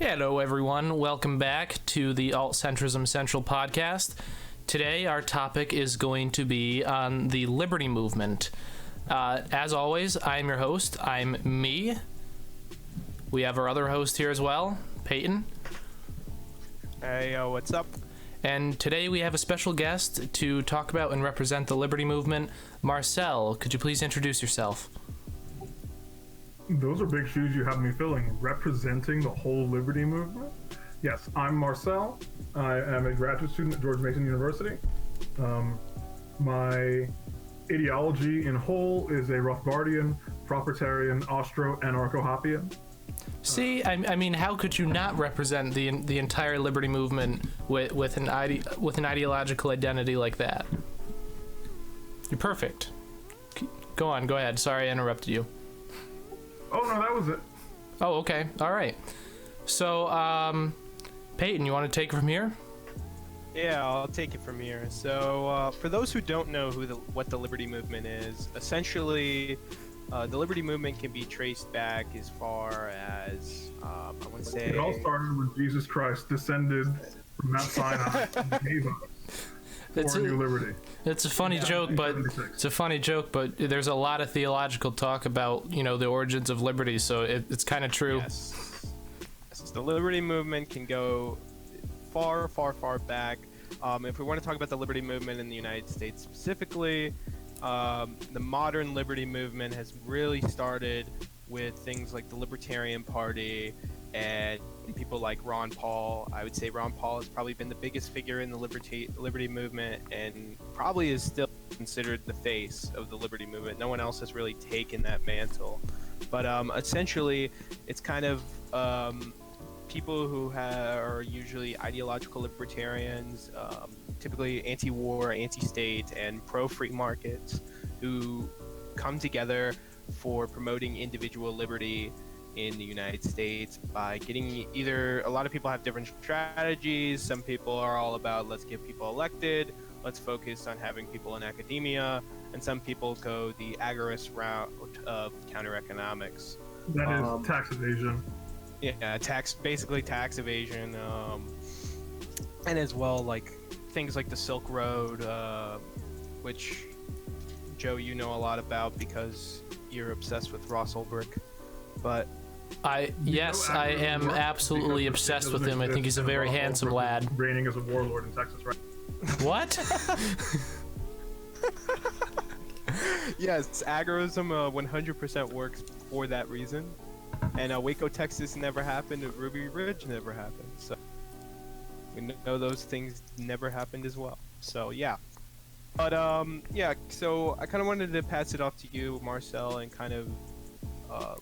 Hello, everyone. Welcome back to the Alt-Centrism Central podcast. Today, our topic is going to be on the liberty movement. As always, I'm your host. I'm me. We have our other host here as well, Peyton. Hey, what's up? And today we have a special guest to talk about and represent the liberty movement. Marcel, could you please introduce yourself? Those are big shoes you have me filling. Representing the whole liberty movement? Yes, I'm Marcel. I am a graduate student at George Mason University. My ideology in whole is a Rothbardian, proprietarian, Austro-anarcho-Hoppian. See, I mean, how could you not represent the entire liberty movement with an ideological identity like that? You're perfect. Go ahead. Sorry I interrupted you. Oh, no, that was it. Oh, okay. All right. So, Peyton, you want to take it from here? Yeah, I'll take it from here. So, for those who don't know what the Liberty Movement is, essentially, the Liberty Movement can be traced back as far as, I want to say... It all started when Jesus Christ descended from Mount Sinai and gave us for new liberty. It's a funny joke, but there's a lot of theological talk about, the origins of liberty, so it's kind of true. Yes. The Liberty Movement can go far, far, far back. If we want to talk about the Liberty Movement in the United States specifically, the modern Liberty Movement has really started with things like the Libertarian Party and people like Ron Paul. I would say Ron Paul has probably been the biggest figure in the Liberty Movement and probably is still considered the face of the Liberty Movement. No one else has really taken that mantle. But essentially, it's kind of people who are usually ideological libertarians, typically anti-war, anti-state, and pro-free markets, who come together for promoting individual liberty in the United States by getting either... A lot of people have different strategies. Some people are all about, let's get people elected, let's focus on having people in academia, and some people go the agorist route of counter-economics. That is tax evasion. Yeah, basically tax evasion, and as well, like, things like the Silk Road, which, Joe, you know a lot about because you're obsessed with Ross Ulbricht, but... I am absolutely obsessed with him. I think he's a very handsome lad. Reigning as a warlord in Texas, right? What? Yes, agorism 100% works for that reason. And Waco, Texas never happened, and Ruby Ridge never happened. So we know those things never happened as well. So yeah. But yeah, so I kind of wanted to pass it off to you, Marcel, and kind of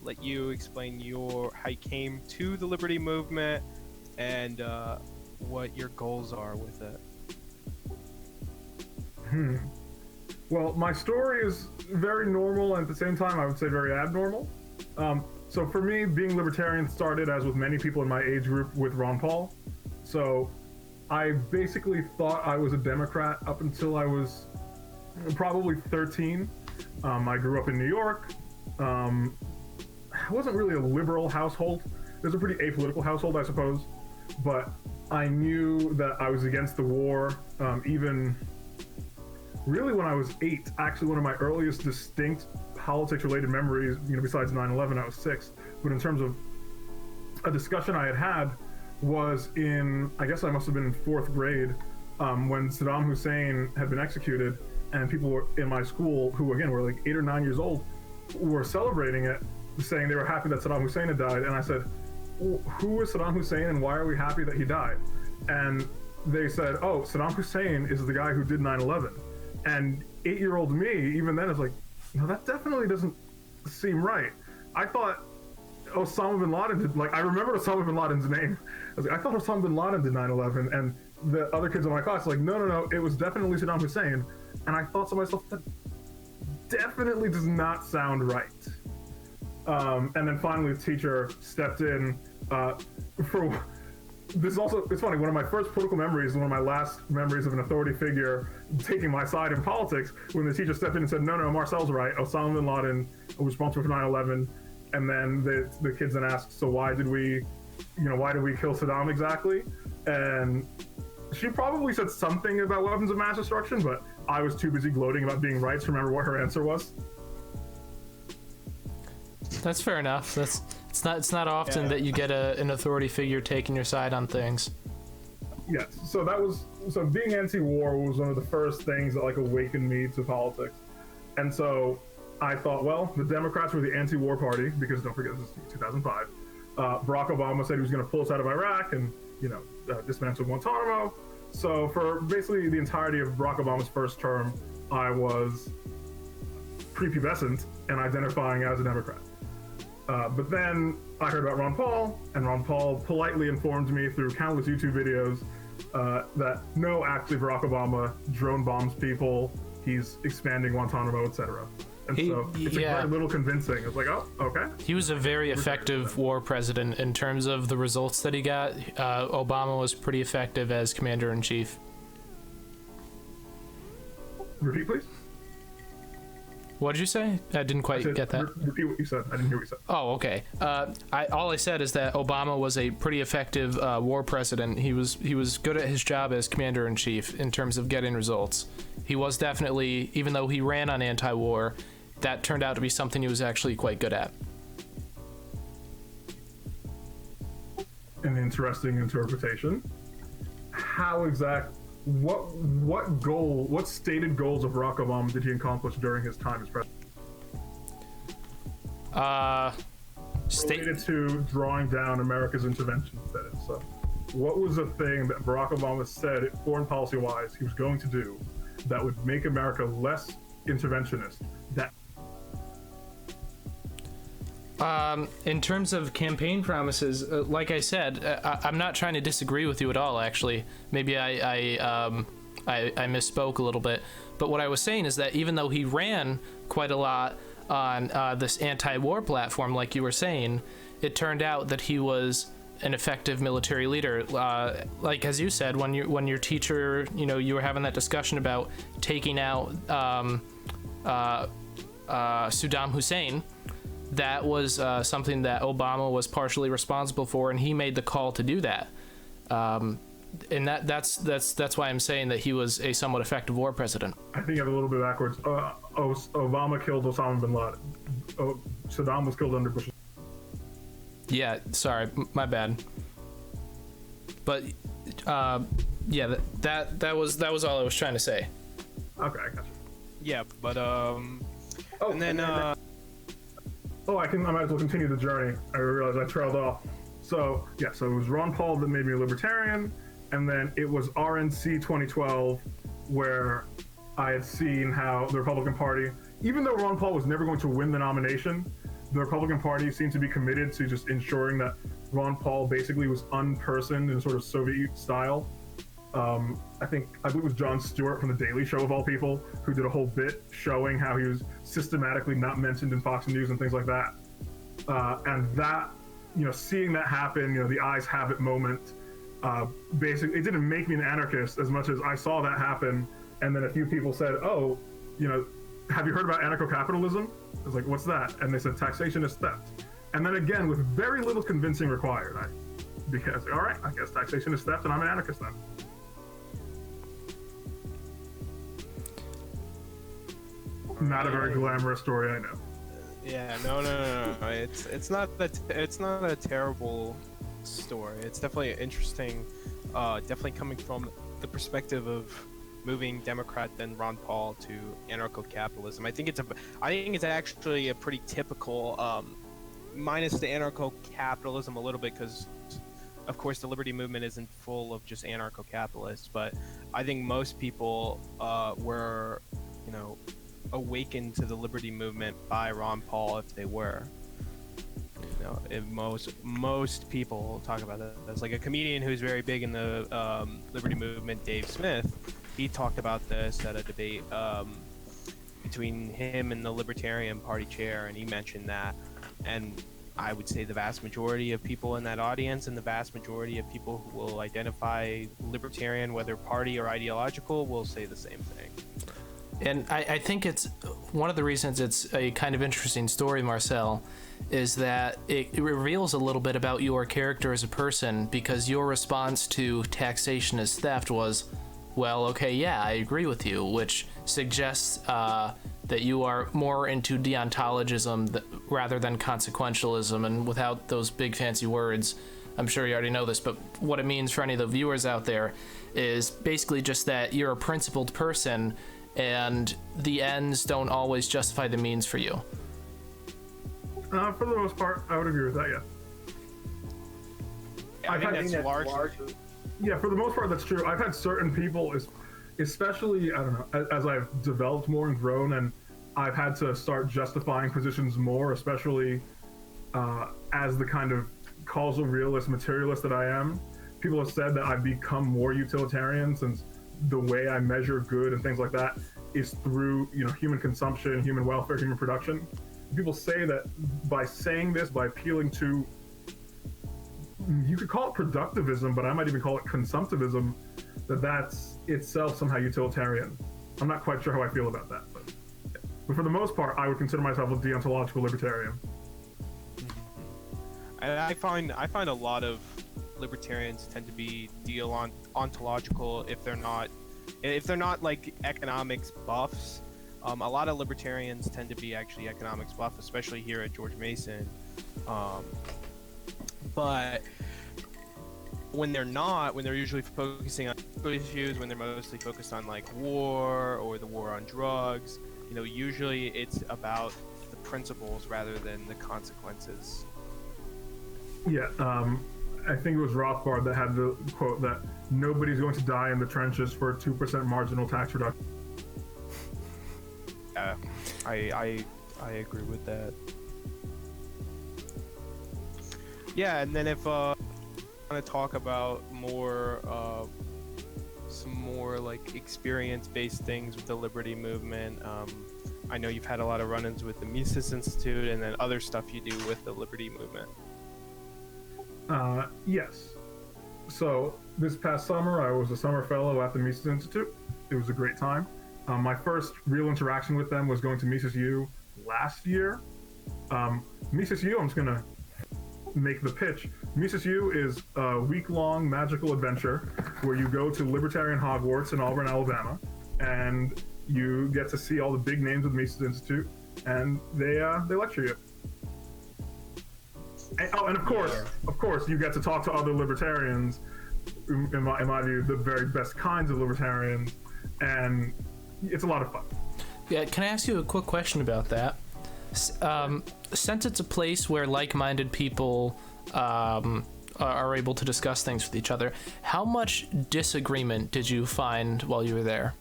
let you explain how you came to the Liberty Movement and what your goals are with it. Well, my story is very normal and at the same time I would say very abnormal. So for me, being libertarian started, as with many people in my age group, with Ron Paul. So I basically thought I was a Democrat up until I was probably 13. I grew up in New York. I wasn't really a liberal household. It was a pretty apolitical household, I suppose. But I knew that I was against the war, even really when I was 8. Actually, one of my earliest distinct politics-related memories, besides 9/11, I was 6. But in terms of a discussion I had was in, I guess I must have been in 4th grade, when Saddam Hussein had been executed, and people were in my school, who again were like 8 or 9 years old, were celebrating it, saying they were happy that Saddam Hussein had died. And I said, who is Saddam Hussein and why are we happy that he died? And they said, oh, Saddam Hussein is the guy who did 9/11. And 8-year-old me, even then, is like, no, that definitely doesn't seem right. I thought Osama bin Laden did, I remembered Osama bin Laden's name. I thought Osama bin Laden did 9/11, and the other kids in my class were like, no, it was definitely Saddam Hussein. And I thought to myself, that definitely does not sound right. And then finally the teacher stepped in for... This is also, it's funny, one of my first political memories, one of my last memories of an authority figure taking my side in politics, when the teacher stepped in and said, no, Marcel's right, Osama bin Laden was responsible for 9/11, and then the kids then asked, so why did we why did we kill Saddam exactly? And she probably said something about weapons of mass destruction, but I was too busy gloating about being right to remember what her answer was. That's fair enough. It's not often that you get an authority figure taking your side on things. Yes, so being anti-war was one of the first things that awakened me to politics. And so I thought, well, the Democrats were the anti-war party, because don't forget, this is 2005. Barack Obama said he was going to pull us out of Iraq and, dismantle Guantanamo. So for basically the entirety of Barack Obama's first term, I was prepubescent and identifying as a Democrat. But then I heard about Ron Paul, and Ron Paul politely informed me through countless YouTube videos that no, actually Barack Obama drone bombs people, he's expanding Guantanamo, etc. And so it's very little convincing. It's like, oh, okay. He was a very effective war president in terms of the results that he got. Obama was pretty effective as commander-in-chief. Repeat, please. What did you say? I didn't quite get that. Repeat what you said. I didn't hear what you said. Oh, okay. All I said is that Obama was a pretty effective war president. He was good at his job as commander-in-chief in terms of getting results. He was definitely, even though he ran on anti-war, that turned out to be something he was actually quite good at. An interesting interpretation. What stated goals of Barack Obama did he accomplish during his time as president? Related to drawing down America's intervention, that is. So, what was the thing that Barack Obama said, foreign policy-wise, he was going to do that would make America less interventionist? In terms of campaign promises, like I said, I'm not trying to disagree with you at all, actually. Maybe I misspoke a little bit. But what I was saying is that even though he ran quite a lot on this anti-war platform, like you were saying, it turned out that he was an effective military leader. Like, as you said, when your teacher, you were having that discussion about taking out Saddam Hussein, that was something that Obama was partially responsible for, and he made the call to do that. And that's why I'm saying that he was a somewhat effective war president. I think you have a little bit backwards. Obama killed Osama bin Laden. Saddam was killed under Bush. Yeah, sorry, my bad. But yeah, that was all I was trying to say. Okay, I got you. Yeah, but I might as well continue the journey. I realized I trailed off. So it was Ron Paul that made me a libertarian, and then it was RNC 2012 where I had seen how the Republican Party, even though Ron Paul was never going to win the nomination, the Republican Party seemed to be committed to just ensuring that Ron Paul basically was unpersoned in sort of Soviet style. I believe it was Jon Stewart from The Daily Show, of all people, who did a whole bit showing how he was systematically not mentioned in Fox News and things like that. And that, seeing that happen, the eyes have it moment, basically, it didn't make me an anarchist as much as I saw that happen. And then a few people said, oh, have you heard about anarcho-capitalism? I was like, what's that? And they said, taxation is theft. And then again, with very little convincing required, because, all right, I guess taxation is theft and I'm an anarchist then. Not a very glamorous story, I know. Yeah, no. It's not a terrible story. It's definitely interesting. Definitely coming from the perspective of moving Democrat then Ron Paul to anarcho-capitalism. I think it's actually a pretty typical, minus the anarcho-capitalism a little bit, because of course the liberty movement isn't full of just anarcho-capitalists, but I think most people were, awakened to the liberty movement by Ron Paul, if they were. If most people talk about that. There's like a comedian who's very big in the liberty movement, Dave Smith. He talked about this at a debate between him and the Libertarian Party chair, and he mentioned that. And I would say the vast majority of people in that audience and the vast majority of people who will identify libertarian, whether party or ideological, will say the same thing. And I think it's one of the reasons it's a kind of interesting story, Marcel, is that it reveals a little bit about your character as a person, because your response to taxation as theft was, well, okay, yeah, I agree with you, which suggests that you are more into deontologism rather than consequentialism. And without those big fancy words, I'm sure you already know this, but what it means for any of the viewers out there is basically just that you're a principled person and the ends don't always justify the means for you. For the most part, I would agree with that, yeah. I think that's largely. Yeah, for the most part, that's true. I've had certain people, especially, I don't know, as I've developed more and grown, and I've had to start justifying positions more, especially as the kind of causal realist, materialist that I am. People have said that I've become more utilitarian, since the way I measure good and things like that is through, human consumption, human welfare, human production. People say that by saying this, by appealing to, you could call it productivism, but I might even call it consumptivism, that's itself somehow utilitarian. I'm not quite sure how I feel about that, but for the most part, I would consider myself a deontological libertarian. And I find a lot of libertarians tend to be ontological if they're not like economics buffs. A lot of libertarians tend to be actually economics buff, especially here at George Mason. But when they're not, when they're usually focusing on issues, when they're mostly focused on like war or the war on drugs, usually it's about the principles rather than the consequences. Yeah, I think it was Rothbard that had the quote that nobody's going to die in the trenches for a 2% marginal tax reduction. Yeah, I agree with that. Yeah, and then if I want to talk about some more like experience-based things with the Liberty Movement, I know you've had a lot of run-ins with the Mises Institute and then other stuff you do with the Liberty Movement. Yes. So this past summer, I was a summer fellow at the Mises Institute. It was a great time. My first real interaction with them was going to Mises U last year. Mises U, I'm just gonna make the pitch. Mises U is a week-long magical adventure where you go to Libertarian Hogwarts in Auburn, Alabama, and you get to see all the big names of the Mises Institute, and they lecture you. And of course, you get to talk to other libertarians, in my view, the very best kinds of libertarians, and it's a lot of fun. Yeah, can I ask you a quick question about that? Since it's a place where like-minded people are able to discuss things with each other, how much disagreement did you find while you were there?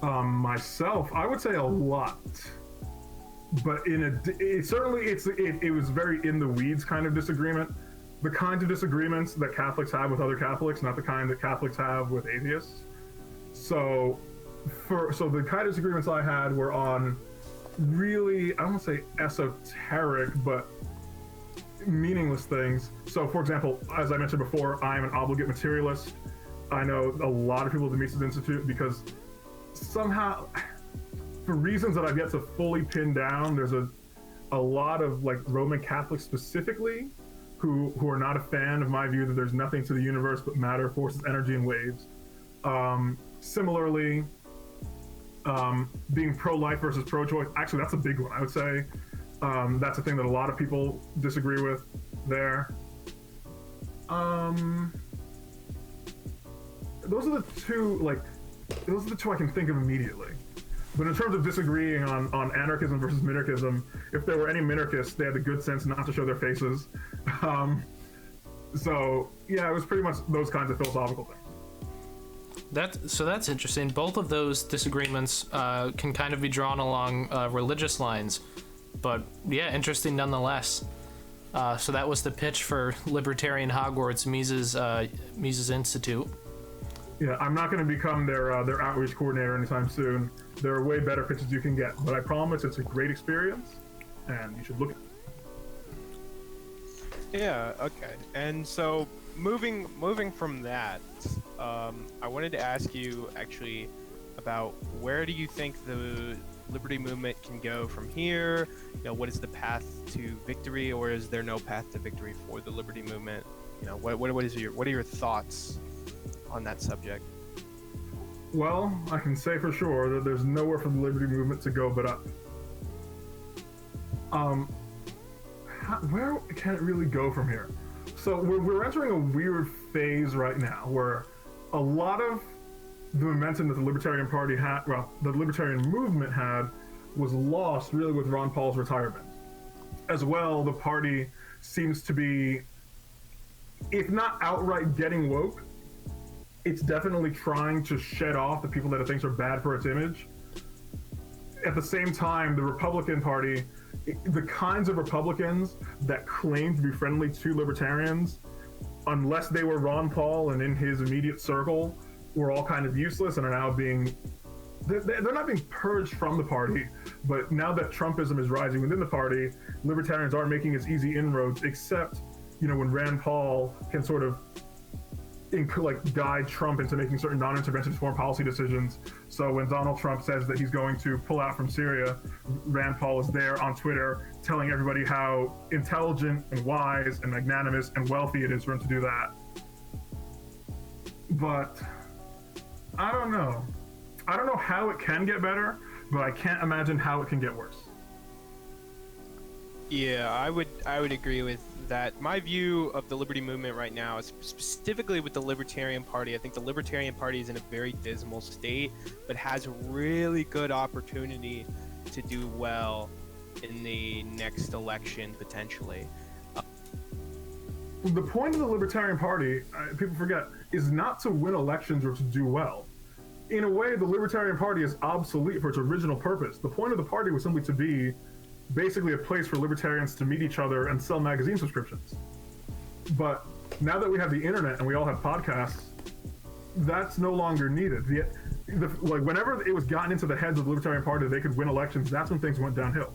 Myself, I would say a lot. But it was very in the weeds kind of disagreement. The kinds of disagreements that Catholics have with other Catholics, not the kind that Catholics have with atheists. So the kind of disagreements I had were on really, I don't want to say esoteric, but meaningless things. So for example, as I mentioned before, I am an obligate materialist. I know a lot of people at the Mises Institute because somehow, for reasons that I've yet to fully pin down, there's a lot of like Roman Catholics specifically who are not a fan of my view that there's nothing to the universe but matter, forces, energy, and waves. Similarly, being pro-life versus pro-choice, actually that's a big one, I would say. That's a thing that a lot of people disagree with there. Those are the two I can think of immediately. But in terms of disagreeing on anarchism versus minarchism, if there were any minarchists, they had the good sense not to show their faces. So yeah, it was pretty much those kinds of philosophical things. That's interesting. Both of those disagreements can kind of be drawn along religious lines, but yeah, interesting nonetheless. So that was the pitch for Libertarian Hogwarts, Mises Institute. Yeah, I'm not going to become their outreach coordinator anytime soon. There are way better pitches you can get, but I promise it's a great experience, and you should look at it. Yeah, okay. And so moving from that, I wanted to ask you actually about where do you think the liberty movement can go from here? What is the path to victory, or is there no path to victory for the liberty movement? What are your thoughts on that subject? Well, I can say for sure that there's nowhere for the liberty movement to go but up. Where can it really go from here? So we're entering a weird phase right now where a lot of the momentum that the Libertarian Party had, the Libertarian movement had, was lost really with Ron Paul's retirement. As well, the party seems to be, if not outright getting woke, it's definitely trying to shed off the people that it thinks are bad for its image. At the same time, the Republican Party, the kinds of Republicans that claim to be friendly to libertarians, unless they were Ron Paul and in his immediate circle, were all kind of useless and are now they're not being purged from the party, but now that Trumpism is rising within the party, libertarians aren't making as easy inroads, except, when Rand Paul can sort of guide Trump into making certain non-interventionist foreign policy decisions. So when Donald Trump says that he's going to pull out from Syria, Rand Paul is there on Twitter telling everybody how intelligent and wise and magnanimous and wealthy it is for him to do that. But I don't know. I don't know how it can get better, but I can't imagine how it can get worse. Yeah, I would agree with that. My view of the liberty movement right now is specifically with the Libertarian Party. I think the Libertarian Party is in a very dismal state, but has a really good opportunity to do well in the next election, potentially. The point of the Libertarian Party, people forget, is not to win elections or to do well. In a way, the Libertarian Party is obsolete for its original purpose. The point of the party was simply to be basically a place for libertarians to meet each other and sell magazine subscriptions. But now that we have the internet and we all have podcasts, that's no longer needed. Whenever it was gotten into the heads of the Libertarian Party that they could win elections, that's when things went downhill.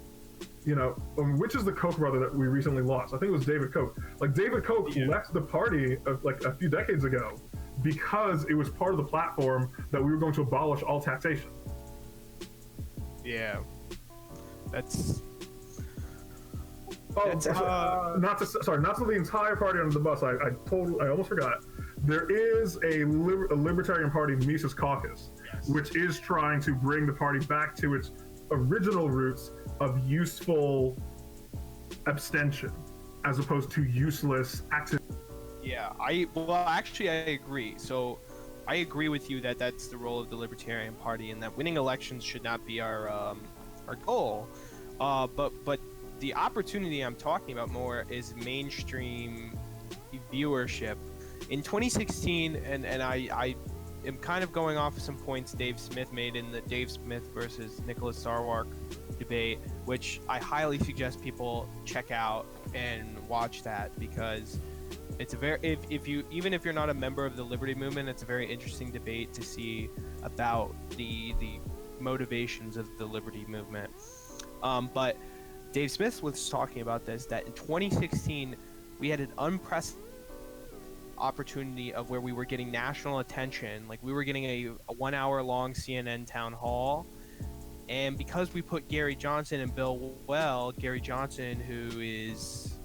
Which is the Koch brother that we recently lost? I think it was David Koch. David Koch left the party a few decades ago because it was part of the platform that we were going to abolish all taxation. Yeah, that's. Not to throw the entire party under the bus. I almost forgot. There is a Libertarian Party Mises Caucus, yes, which is trying to bring the party back to its original roots of useful abstention, as opposed to useless action. Yeah, I agree. So I agree with you that that's the role of the Libertarian Party, and that winning elections should not be our goal. But the opportunity I'm talking about more is mainstream viewership. In 2016, and I am kind of going off of some points Dave Smith made in the Dave Smith versus Nicholas Sarwark debate, which I highly suggest people check out and watch that, because it's a very, even if you're not a member of the Liberty Movement, it's a very interesting debate to see about the motivations of the Liberty Movement. But Dave Smith was talking about this, that in 2016 we had an unprecedented opportunity of where we were getting national attention. We were getting a 1 hour long CNN town hall, and because we put Gary Johnson and Bill Weld, Gary Johnson, who is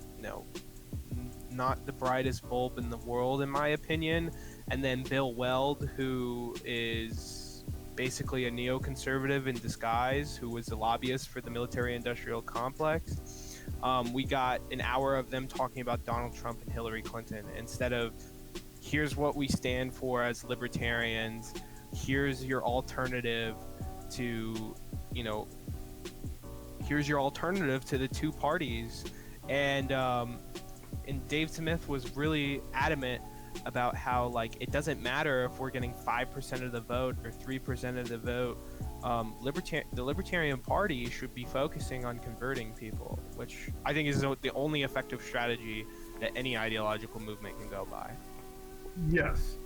not the brightest bulb in the world in my opinion, and then Bill Weld, who is basically a neoconservative in disguise, who was a lobbyist for the military-industrial complex. We got an hour of them talking about Donald Trump and Hillary Clinton, instead of, here's what we stand for as libertarians, here's your alternative to, here's your alternative to the two parties. And Dave Smith was really adamant about how it doesn't matter if we're getting 5% of the vote or 3% of the vote. The Libertarian Party should be focusing on converting people, which I think is the only effective strategy that any ideological movement can go by. Yes,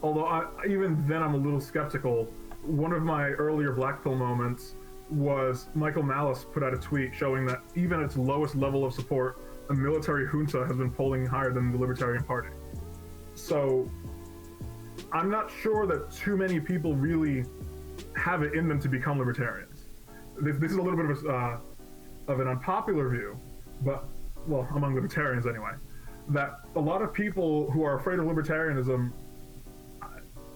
although even then I'm a little skeptical. One of my earlier black pill moments was Michael Malice put out a tweet showing that even at its lowest level of support, a military junta has been polling higher than the Libertarian Party. So I'm not sure that too many people really have it in them to become libertarians. This is a little bit of an unpopular view, but, well, among libertarians anyway, that a lot of people who are afraid of libertarianism,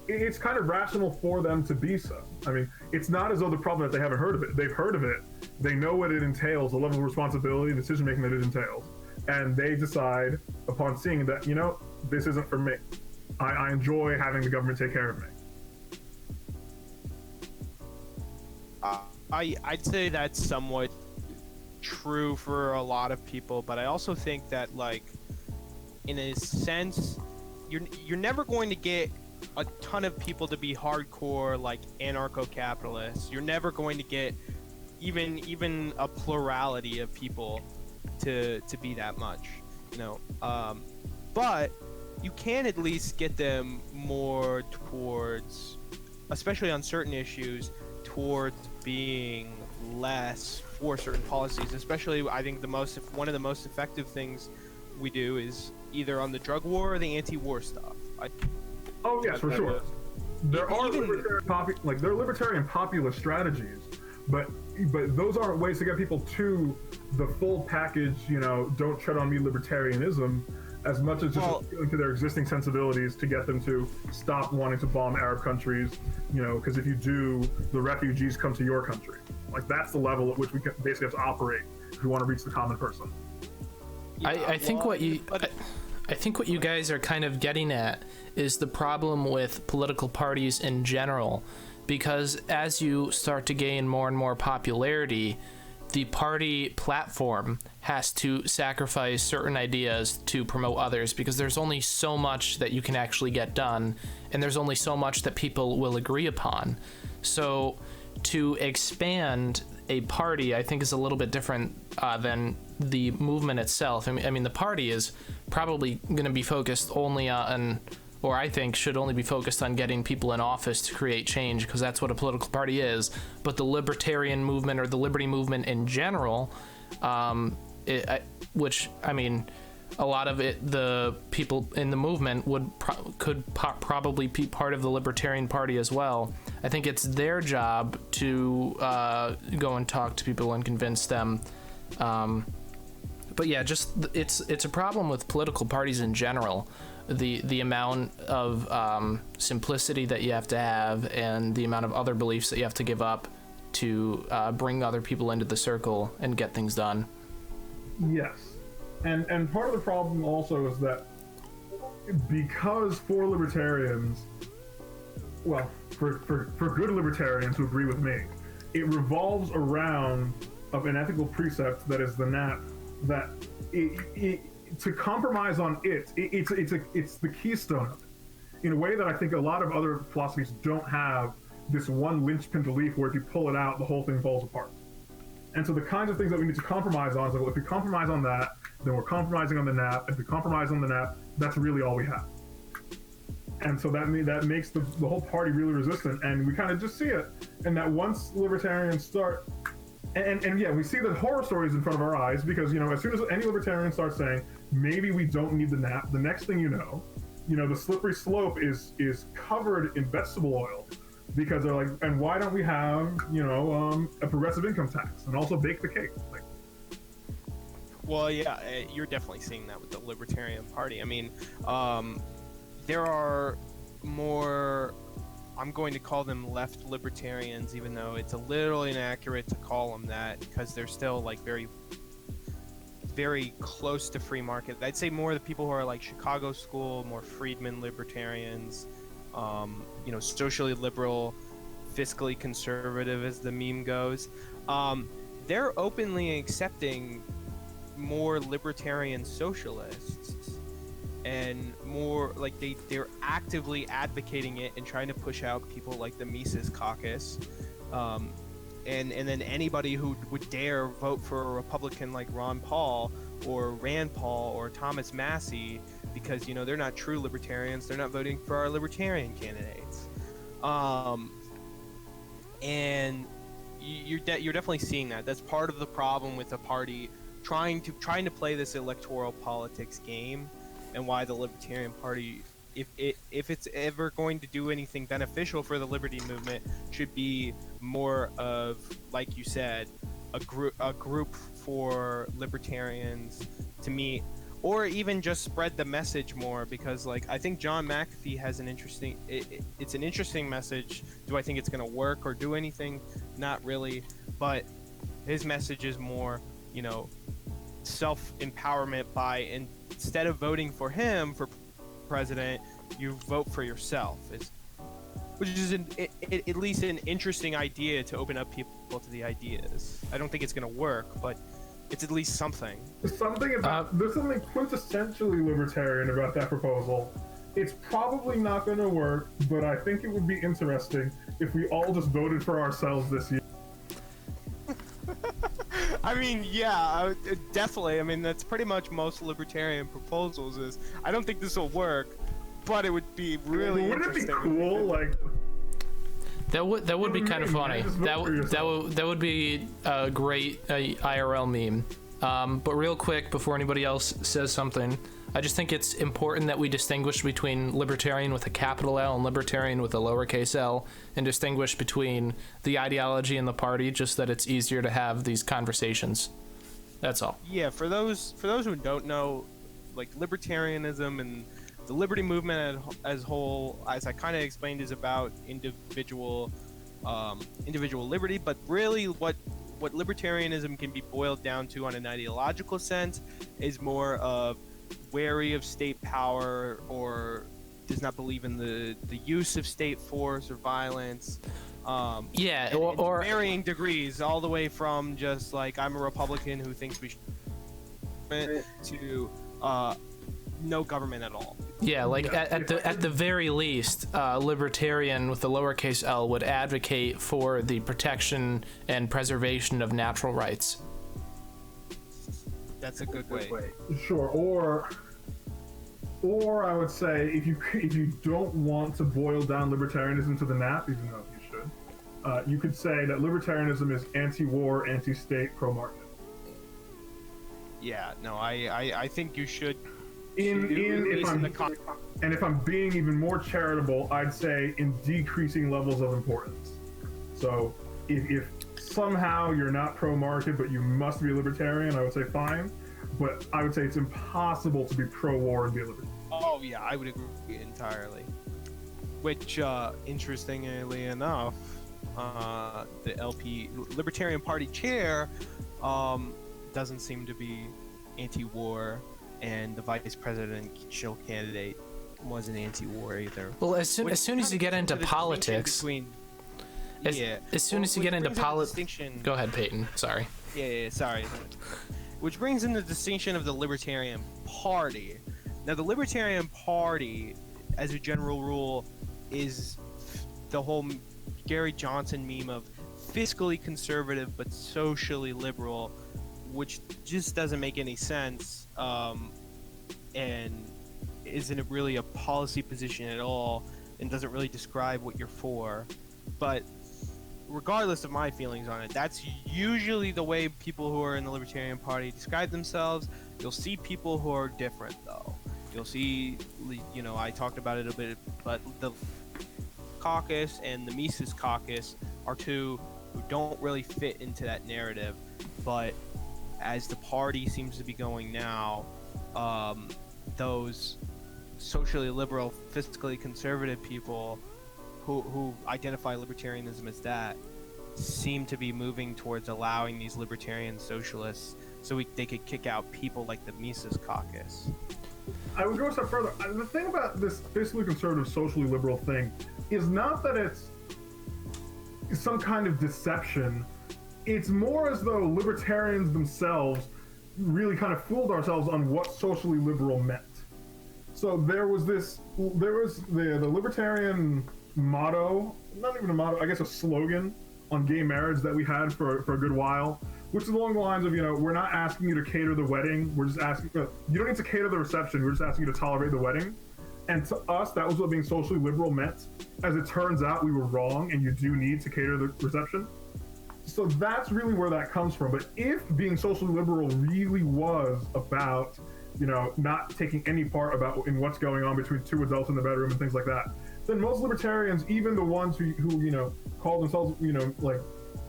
it's kind of rational for them to be so. I mean, it's not as though the problem that they haven't heard of it. They've heard of it. They know what it entails, the level of responsibility, decision-making that it entails. And they decide, upon seeing that, you know, this isn't for me. I enjoy having the government take care of me. I'd say that's somewhat true for a lot of people, but I also think that, like, in a sense, you're never going to get a ton of people to be hardcore, like, anarcho-capitalists. You're never going to get even a plurality of people to be that much, you know. But you can at least get them more towards, especially on certain issues, towards being less for certain policies. Especially, I think one of the most effective things we do is either on the drug war or the anti-war stuff. Oh yes, for sure. There are libertarian populist strategies, but those aren't ways to get people to the full package. You know, don't tread on me libertarianism, as much as just appealing to their existing sensibilities to get them to stop wanting to bomb Arab countries. You know, because if you do, the refugees come to your country. Like, that's the level at which we basically have to operate if we want to reach the common person. Yeah, I think what you guys are kind of getting at is the problem with political parties in general, because as you start to gain more and more popularity, the party platform has to sacrifice certain ideas to promote others, because there's only so much that you can actually get done, and there's only so much that people will agree upon. So to expand a party, I think, is a little bit different than the movement itself. I mean, the party is probably going to be focused only on, or I think should only be focused on, getting people in office to create change, because that's what a political party is. But the libertarian movement, or the liberty movement in general, which, I mean, a lot of it, the people in the movement could probably be part of the Libertarian Party as well. I think it's their job to go and talk to people and convince them. But yeah, just it's a problem with political parties in general. The amount of simplicity that you have to have, and the amount of other beliefs that you have to give up to bring other people into the circle and get things done. Yes. And part of the problem also is that because for libertarians, well, for good libertarians who agree with me, it revolves around of an ethical precept that is the NAP, that to compromise on it's the keystone of it, in a way that I think a lot of other philosophies don't have this one linchpin belief where if you pull it out, the whole thing falls apart. And so the kinds of things that we need to compromise on is like, well, if we compromise on that, then we're compromising on the NAP. If we compromise on the NAP, that's really all we have. And so that makes the whole party really resistant. And we kind of just see it. And that once libertarians start, and yeah, we see the horror stories in front of our eyes, because, you know, as soon as any libertarian starts saying, maybe we don't need the NAP, the next thing you know, the slippery slope is covered in vegetable oil. Because they're like, and why don't we have, a progressive income tax and also bake the cake? Like, well, yeah, you're definitely seeing that with the Libertarian Party. I mean, there are more, I'm going to call them left libertarians, even though it's a little inaccurate to call them that, because they're still like very, very close to free market. I'd say more the people who are like Chicago School, more Friedman libertarians, socially liberal, fiscally conservative, as the meme goes. They're openly accepting more libertarian socialists, and more like they're actively advocating it and trying to push out people like the Mises Caucus, and then anybody who would dare vote for a Republican like Ron Paul or Rand Paul or Thomas Massey, because they're not true libertarians. They're not voting for our libertarian candidates, and you're definitely seeing that. That's part of the problem with the party trying to play this electoral politics game, and why the Libertarian Party if it's ever going to do anything beneficial for the liberty movement, should be more of, like you said, a group for libertarians to meet, or even just spread the message more, because like I think John McAfee has an interesting it's an interesting message. Do I think it's going to work or do anything? Not really, but his message is more, you know, self-empowerment by, instead of voting for him for president, you vote for yourself, which is at least an interesting idea to open up people to the ideas. I don't think it's going to work, but it's at least something. There's something quintessentially libertarian about that proposal. It's probably not going to work, but I think it would be interesting if we all just voted for ourselves this year. I mean, yeah, definitely. I mean, that's pretty much most libertarian proposals is, I don't think this will work, but it would be really interesting. Wouldn't it be cool? Like, that would be kind of funny. That would be a great IRL meme. But real quick, before anybody else says something, I just think it's important that we distinguish between libertarian with a capital L and libertarian with a lowercase l, and distinguish between the ideology and the party, just that it's easier to have these conversations. That's all. Yeah, for those who don't know, like, libertarianism and the liberty movement as whole, as I kind of explained, is about individual liberty, but really what libertarianism can be boiled down to on an ideological sense is more of wary of state power, or does not believe in the use of state force or violence. Or varying degrees, all the way from just like, I'm a Republican who thinks we should, to no government at all. Yeah, like at the very least, libertarian with the lowercase l would advocate for the protection and preservation of natural rights. That's a good way. Sure, or I would say, if you don't want to boil down libertarianism to the nap, even though you should, you could say that libertarianism is anti-war, anti-state, pro-market. Yeah, no, I think you should. If I'm being even more charitable, I'd say in decreasing levels of importance. So if somehow you're not pro-market but you must be a libertarian, I would say fine. But I would say it's impossible to be pro-war and be a libertarian. Oh yeah, I would agree entirely. Which, interestingly enough, the Libertarian Party chair doesn't seem to be anti-war, and the vice presidential candidate wasn't anti-war either. Well, as soon as you get into politics, as soon as you get into politics, go ahead, Peyton. Sorry. Yeah, sorry. Which brings in the distinction of the Libertarian Party. Now, the Libertarian Party, as a general rule, is the whole Gary Johnson meme of fiscally conservative but socially liberal, which just doesn't make any sense, and isn't really a policy position at all, and doesn't really describe what you're for. But regardless of my feelings on it, that's usually the way people who are in the Libertarian Party describe themselves. You'll see people who are different, though. You'll see, you know, I talked about it a bit, but the caucus and the Mises caucus are two who don't really fit into that narrative. But as the party seems to be going now, those socially liberal, fiscally conservative people who identify libertarianism as that seem to be moving towards allowing these libertarian socialists so they could kick out people like the Mises caucus. I would go a step further. The thing about this fiscally conservative, socially liberal thing is not that it's some kind of deception. It's more as though libertarians themselves really kind of fooled ourselves on what socially liberal meant. So there was the libertarian motto, not even a motto, I guess a slogan on gay marriage that we had for a good while, which is along the lines of, you know, we're not asking you to cater the wedding, we're just asking, you don't need to cater the reception, we're just asking you to tolerate the wedding. And to us, that was what being socially liberal meant. As it turns out, we were wrong, and you do need to cater the reception. So that's really where that comes from. But if being socially liberal really was about not taking any part in what's going on between two adults in the bedroom and things like that, then most libertarians, even the ones who call themselves, like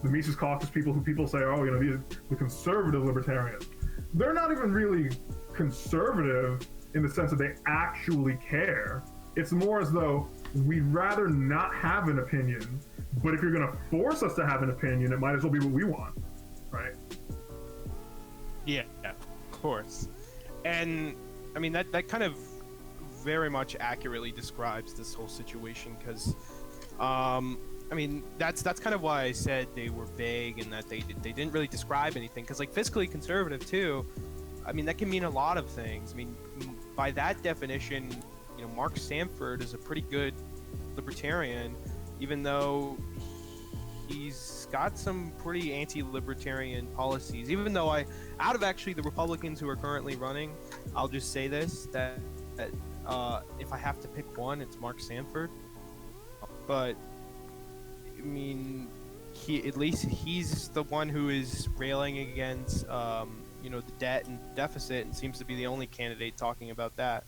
the Mises Caucus people, who people say, oh, the conservative libertarians, they're not even really conservative in the sense that they actually care. It's more as though we'd rather not have an opinion, but if you're going to force us to have an opinion, it might as well be what we want, right? Yeah, of course. And I mean, that kind of very much accurately describes this whole situation, because I mean, that's kind of why I said they were vague and that they didn't really describe anything, because like fiscally conservative too, I mean, that can mean a lot of things. I mean, by that definition, Mark Sanford is a pretty good libertarian, even though he's got some pretty anti-libertarian policies. Even though out of actually the Republicans who are currently running, I'll just say this, that if I have to pick one, it's Mark Sanford. But I mean, at least he's the one who is railing against the debt and deficit, and seems to be the only candidate talking about that.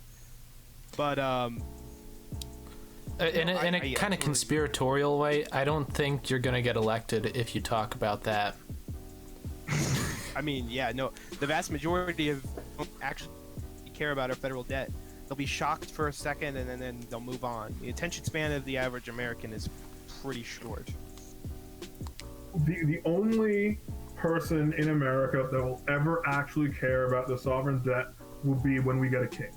But in a kind of conspiratorial way, I don't think you're gonna get elected if you talk about that. I mean, yeah, no, the vast majority of don't actually care about our federal debt. They'll be shocked for a second and then they'll move on. The attention span of the average American is pretty short. The only person in America that will ever actually care about the sovereign debt will be when we get a king.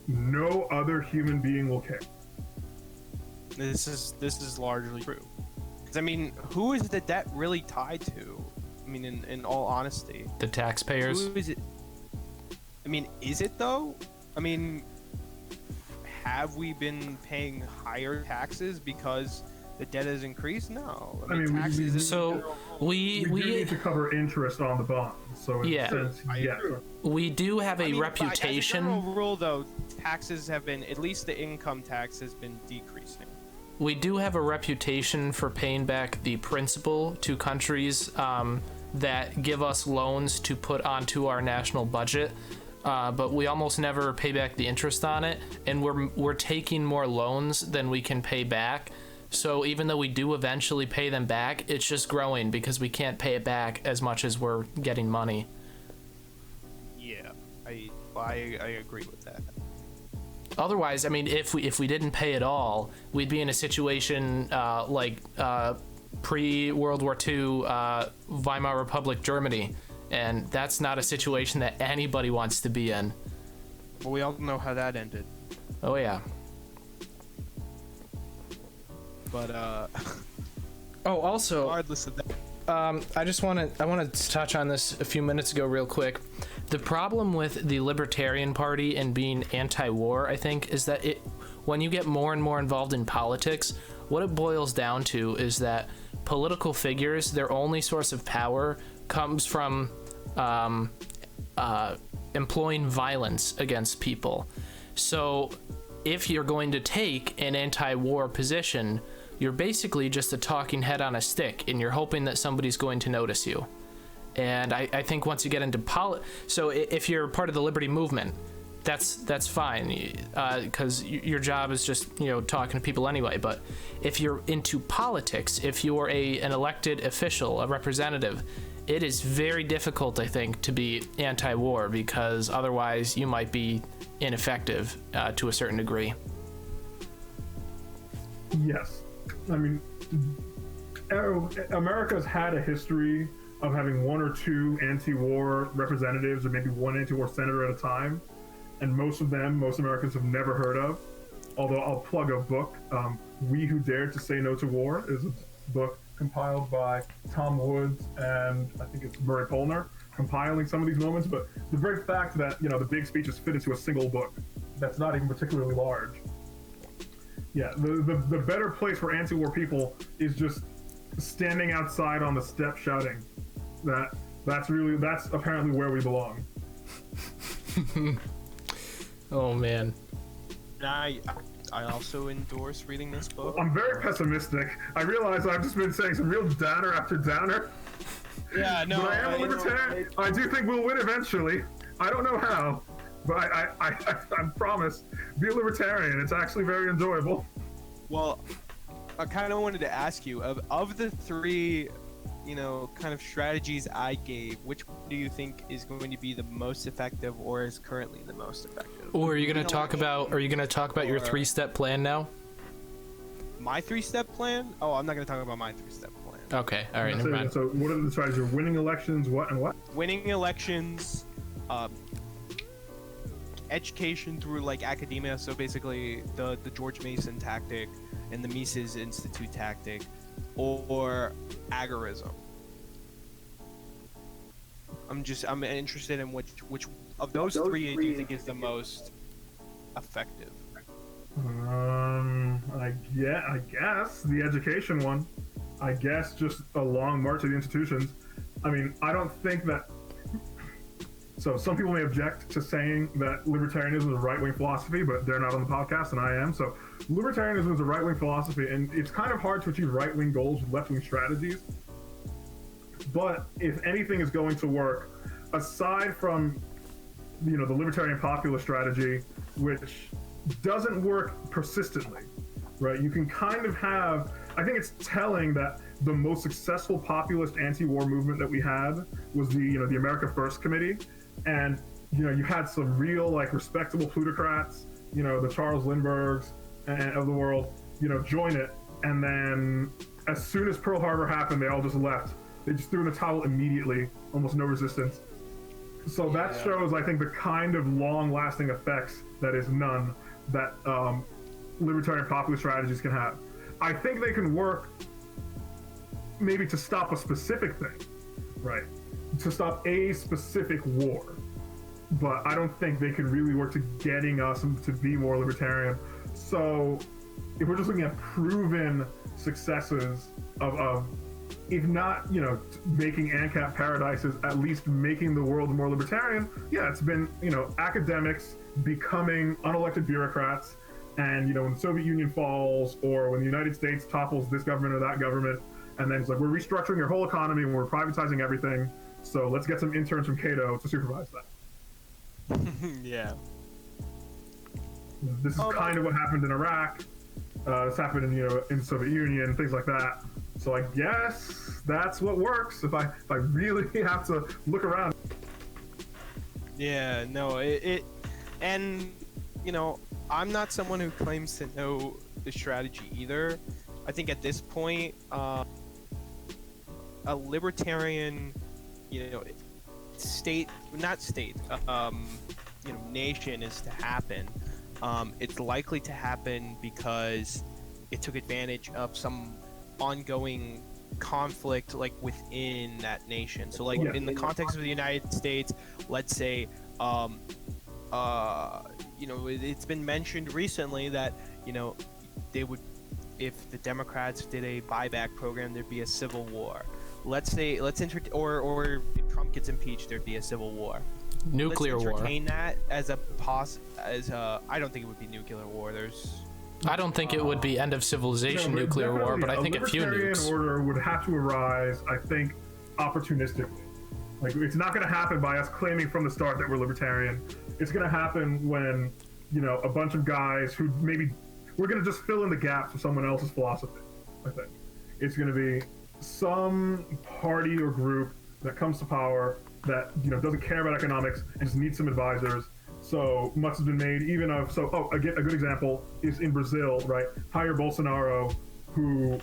No other human being will care. This is largely true. 'Cause, I mean, who is the debt really tied to? I mean, in all honesty, The taxpayers. who is it? I mean, is it though? I mean, have we been paying higher taxes because the debt has increased? No. I mean, taxes. We do need to cover interest on the bonds. So in a sense, yes. We do have a As a reputation. general rule, though, taxes have been, at least the income tax has been decreasing. We do have a reputation for paying back the principal to countries that give us loans to put onto our national budget, but we almost never pay back the interest on it, and we're taking more loans than we can pay back. So even though we do eventually pay them back, it's just growing because we can't pay it back as much as we're getting money. Yeah, I agree with that. Otherwise, I mean, if we didn't pay it all, we'd be in a situation like pre-World War II Weimar Republic Germany, and that's not a situation that anybody wants to be in. Well, we all know how that ended. Oh yeah. But Oh, also, regardless of that, I wanted to touch on this a few minutes ago real quick. The problem with the Libertarian Party and being anti-war, I think, is that when you get more and more involved in politics, what it boils down to is that political figures, their only source of power comes from employing violence against people. So if you're going to take an anti-war position, you're basically just a talking head on a stick, and you're hoping that somebody's going to notice you. And I think once you get into so if you're part of the Liberty movement, that's fine, because your job is just talking to people anyway. But if you're into politics, if you're an elected official, a representative, it is very difficult, I think, to be anti-war, because otherwise you might be ineffective to a certain degree. Yes. I mean, America's had a history of having one or two anti-war representatives, or maybe one anti-war senator at a time, and most Americans have never heard of. Although I'll plug a book, We Who Dared to Say No to War is a book compiled by Tom Woods and I think it's Murray Polner, compiling some of these moments. But the very fact that the big speeches fit into a single book that's not even particularly large. Yeah, the better place for anti-war people is just standing outside on the step shouting. That's apparently where we belong. Oh man. I also endorse reading this book. I'm very pessimistic. I realize I've just been saying some real downer after downer. Yeah, no. But I am a libertarian. I do think we'll win eventually. I don't know how. But I promise, be a libertarian. It's actually very enjoyable. Well, I kind of wanted to ask you, of the three, kind of strategies I gave, which one do you think is going to be the most effective, or is currently the most effective? Or are you going to talk about? Are you going to talk about your 3-step plan now? My 3-step plan? Oh, I'm not going to talk about my 3-step plan. Okay, all right, never mind. So what are the strategies? Winning elections, what and what? Winning elections, education through like academia. So basically, the George Mason tactic and the Mises Institute tactic, or agorism. I'm interested in which of those three do you think is the most effective? I guess the education one. I guess just a long march of the institutions. I mean, I don't think that. So some people may object to saying that libertarianism is a right-wing philosophy, but they're not on the podcast, and I am. So libertarianism is a right-wing philosophy, and it's kind of hard to achieve right-wing goals with left-wing strategies. But if anything is going to work, aside from the libertarian populist strategy, which doesn't work persistently, right? You can kind of have. I think it's telling that the most successful populist anti-war movement that we had was the America First Committee. And, you had some real, respectable plutocrats, the Charles Lindberghs of the world, join it. And then as soon as Pearl Harbor happened, they all just left. They just threw in the towel immediately, almost no resistance. So that shows, I think, the kind of long-lasting effects, that is none, that libertarian populist strategies can have. I think they can work maybe to stop a specific thing, right? To stop a specific war. But I don't think they can really work to getting us to be more libertarian. So if we're just looking at proven successes of if not, making ANCAP paradises, at least making the world more libertarian, yeah, it's been, academics becoming unelected bureaucrats. And, when the Soviet Union falls, or when the United States topples this government or that government, and then it's like, we're restructuring your whole economy and we're privatizing everything. So let's get some interns from Cato to supervise that. Yeah. This is kind of what happened in Iraq. This happened in the Soviet Union, things like that. So I guess that's what works if I really have to look around. Yeah, no, and I'm not someone who claims to know the strategy either. I think at this point, a libertarian, nation is to happen. It's likely to happen because it took advantage of some ongoing conflict within that nation. So in the context of the United States, let's say it's been mentioned recently that they would, if the Democrats did a buyback program, there'd be a civil war. Let's say or if Trump gets impeached, there'd be a civil war. Nuclear war. Let's entertain that as I don't think it would be nuclear war. I don't think it would be end of civilization nuclear war, but I think a few nukes. Libertarian order would have to arise, I think, opportunistically. It's not going to happen by us claiming from the start that we're libertarian. It's going to happen when, a bunch of guys who maybe we're going to just fill in the gaps with someone else's philosophy. I think it's going to be some party or group that comes to power that doesn't care about economics and just needs some advisors. So much has been made even of a good example is in Brazil, right? Jair Bolsonaro, who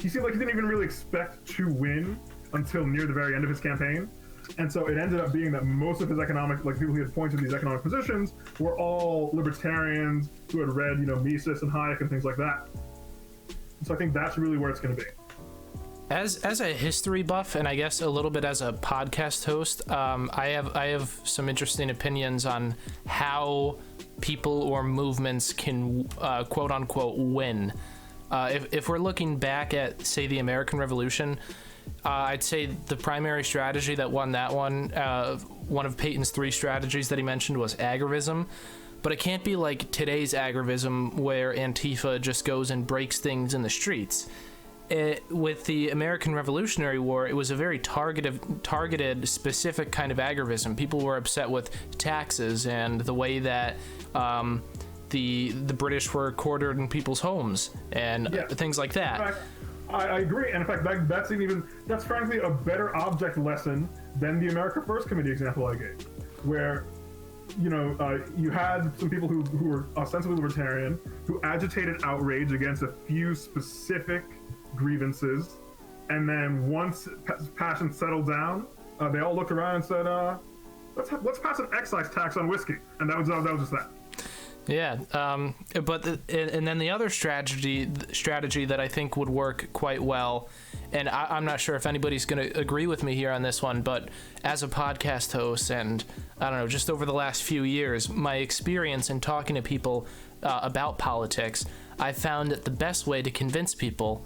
he seemed like he didn't even really expect to win until near the very end of his campaign. And so it ended up being that most of his people he had pointed to these economic positions were all libertarians who had read, Mises and Hayek and things like that. So I think that's really where it's going to be. As a history buff, and I guess a little bit as a podcast host, I have some interesting opinions on how people or movements can quote unquote win. If we're looking back at, say, the American Revolution, I'd say the primary strategy that won that one of Peyton's 3 strategies that he mentioned was agorism. But it can't be like today's agorism where Antifa just goes and breaks things in the streets. with the American Revolutionary War, it was a very targeted, specific kind of aggravism. People were upset with taxes and the way that the British were quartered in people's homes and things like that. In fact, I agree, and in fact, that's frankly a better object lesson than the America First Committee example I gave, where you had some people who were ostensibly libertarian who agitated outrage against a few specific grievances, and then once passion settled down, they all looked around and said, let's pass an excise tax on whiskey, and that was just that. Yeah, and then the other strategy that I think would work quite well, and I'm not sure if anybody's going to agree with me here on this one, but as a podcast host, and I don't know, just over the last few years, my experience in talking to people about politics, I found that the best way to convince people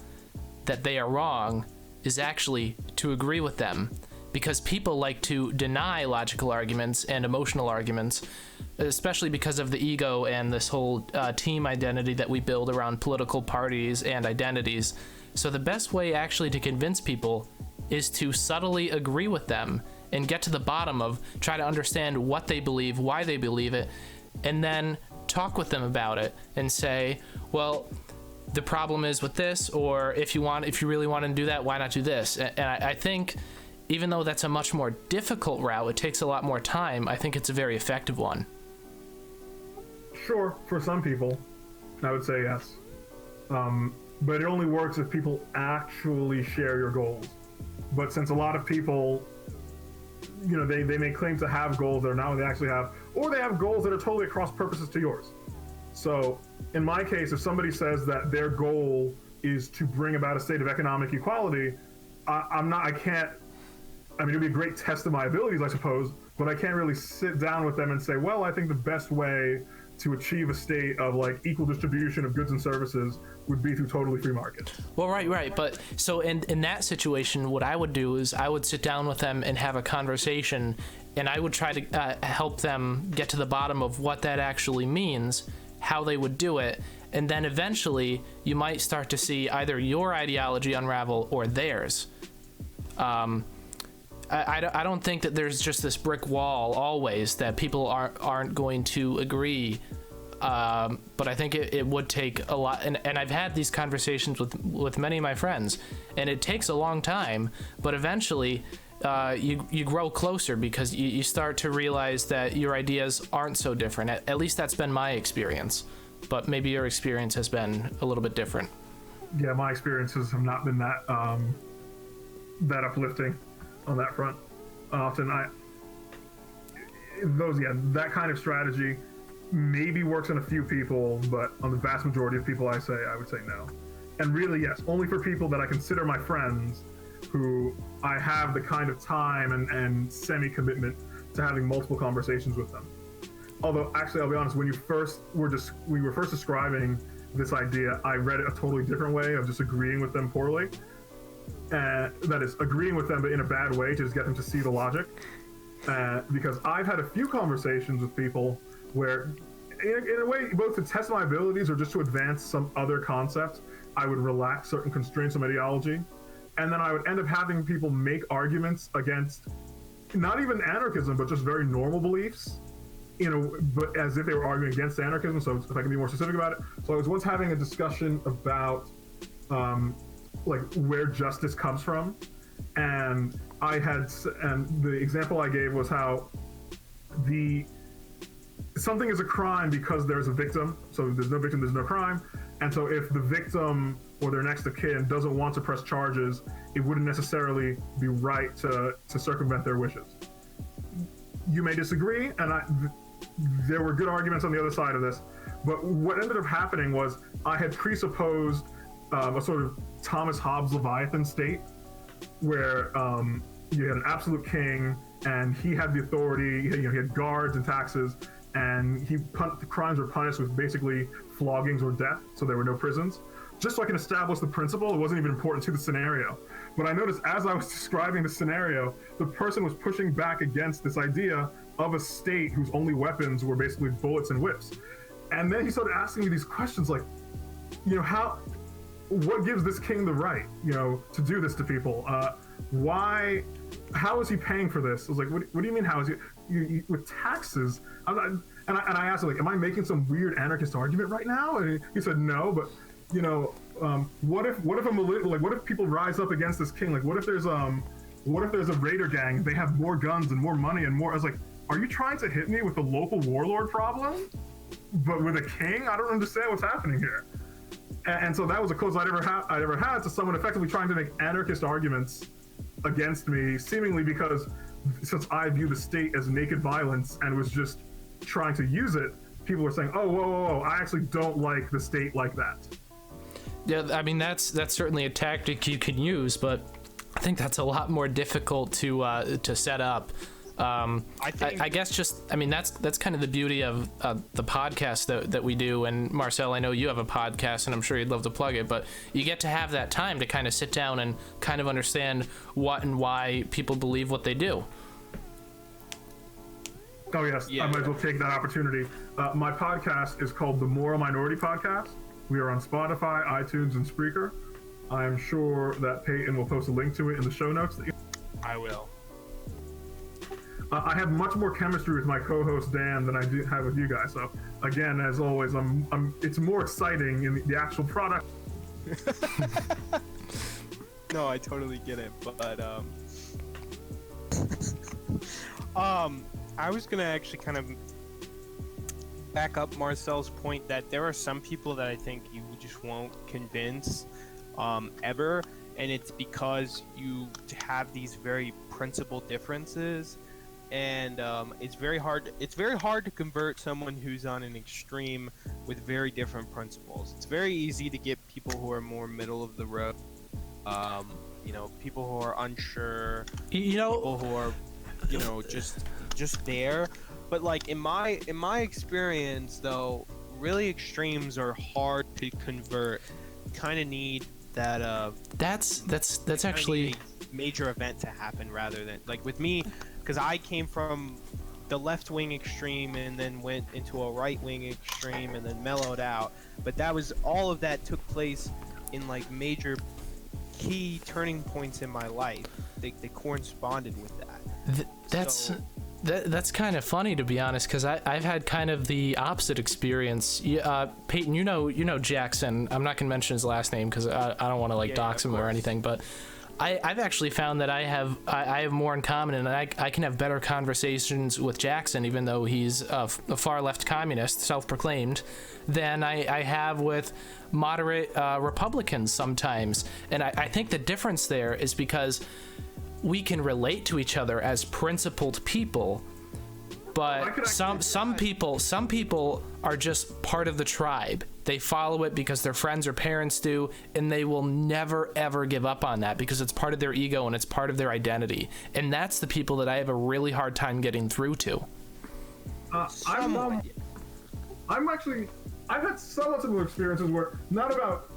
that they are wrong is actually to agree with them, because people like to deny logical arguments and emotional arguments, especially because of the ego and this whole team identity that we build around political parties and identities. So the best way actually to convince people is to subtly agree with them and get to the bottom of, try to understand what they believe, why they believe it, and then talk with them about it and say, well, the problem is with this, or if you really want to do that, why not do this? And I think, even though that's a much more difficult route, it takes a lot more time, I think it's a very effective one. Sure, for some people, I would say yes. But it only works if people actually share your goals. But since a lot of people, they may claim to have goals that are not what they actually have, or they have goals that are totally at cross purposes to yours. So in my case, if somebody says that their goal is to bring about a state of economic equality, it'd be a great test of my abilities, I suppose, but I can't really sit down with them and say, well, I think the best way to achieve a state of equal distribution of goods and services would be through totally free markets. Well, right. But so in that situation, what I would do is I would sit down with them and have a conversation, and I would try to help them get to the bottom of what that actually means, how they would do it, and then eventually you might start to see either your ideology unravel or theirs. I don't think that there's just this brick wall always that people aren't going to agree, but I think it would take a lot, and I've had these conversations with many of my friends, and it takes a long time, but eventually you grow closer because you start to realize that your ideas aren't so different. At least that's been my experience, but maybe your experience has been a little bit different. Yeah, my experiences have not been that uplifting on that front. Often that kind of strategy maybe works on a few people, but on the vast majority of people I would say no. And really, yes, only for people that I consider my friends, who I have the kind of time and semi-commitment to having multiple conversations with them. Although, actually, I'll be honest, when you were first describing this idea, I read it a totally different way of just agreeing with them poorly. That is, agreeing with them, but in a bad way, to just get them to see the logic. Because I've had a few conversations with people where, in a way, both to test my abilities or just to advance some other concept, I would relax certain constraints of ideology. And then I would end up having people make arguments against not even anarchism, but just very normal beliefs, but as if they were arguing against anarchism. So if I can be more specific about it. So I was once having a discussion about where justice comes from, and the example I gave was how something is a crime because there's a victim. So if there's no victim, there's no crime. And so if the victim or their next of kin doesn't want to press charges, it wouldn't necessarily be right to circumvent their wishes. You may disagree, and there were good arguments on the other side of this, but what ended up happening was I had presupposed a sort of Thomas Hobbes Leviathan state, where you had an absolute king, and he had the authority. He had guards and taxes, and the crimes were punished with basically floggings or death, so there were no prisons. Just so I can establish the principle, it wasn't even important to the scenario. But I noticed as I was describing the scenario, the person was pushing back against this idea of a state whose only weapons were basically bullets and whips. And then he started asking me these questions like, how what gives this king the right, to do this to people? Why? How is he paying for this? I was like, what do you mean? How is he with taxes? And I asked him, like, am I making some weird anarchist argument right now? And he said no, but what if people rise up against this king? Like, what if there's a raider gang? They have more guns and more money and more. I was like, are you trying to hit me with the local warlord problem, but with a king? I don't understand what's happening here. And so that was the closest I'd ever had to someone effectively trying to make anarchist arguments against me, seemingly because since I view the state as naked violence and was just trying to use it, people were saying, oh, whoa, I actually don't like the state like that. Yeah, I mean, that's certainly a tactic you can use, but I think that's a lot more difficult to set up. I guess that's kind of the beauty of the podcast that we do. And Marcel, I know you have a podcast, and I'm sure you'd love to plug it, but you get to have that time to kind of sit down and kind of understand what and why people believe what they do. Oh yes, yeah. I might as well take that opportunity. My podcast is called The Moral Minority Podcast. We are on Spotify, iTunes, and Spreaker. I am sure that Peyton will post a link to it in the show notes. I will. I have much more chemistry with my co-host Dan than I do have with you guys. So again, as always, it's more exciting in the actual product. No, I totally get it, but I was gonna actually kind of back up Marcel's point that there are some people that I think you just won't convince ever, and it's because you have these very principled differences. And it's very hard to convert someone who's on an extreme with very different principles. It's very easy to get people who are more middle of the road, people who are unsure, people who are just there. But like in my experience though, really extremes are hard to convert. Kind of need that that's actually a major event to happen rather than like with me. Because I came from the left-wing extreme and then went into a right-wing extreme and then mellowed out. But all of that took place in like major key turning points in my life. They corresponded with that. That's kind of funny, to be honest, because I've had kind of the opposite experience. Peyton, you know Jackson. I'm not gonna mention his last name because I don't want to dox him or anything, but I've actually found that I have more in common, and I can have better conversations with Jackson, even though he's a far left communist, self-proclaimed, than I have with moderate Republicans sometimes. And I think the difference there is because we can relate to each other as principled people, but some people are just part of the tribe. They follow it because their friends or parents do, and they will never ever give up on that because it's part of their ego and it's part of their identity. And that's the people that I have a really hard time getting through to. I've had somewhat similar experiences where not about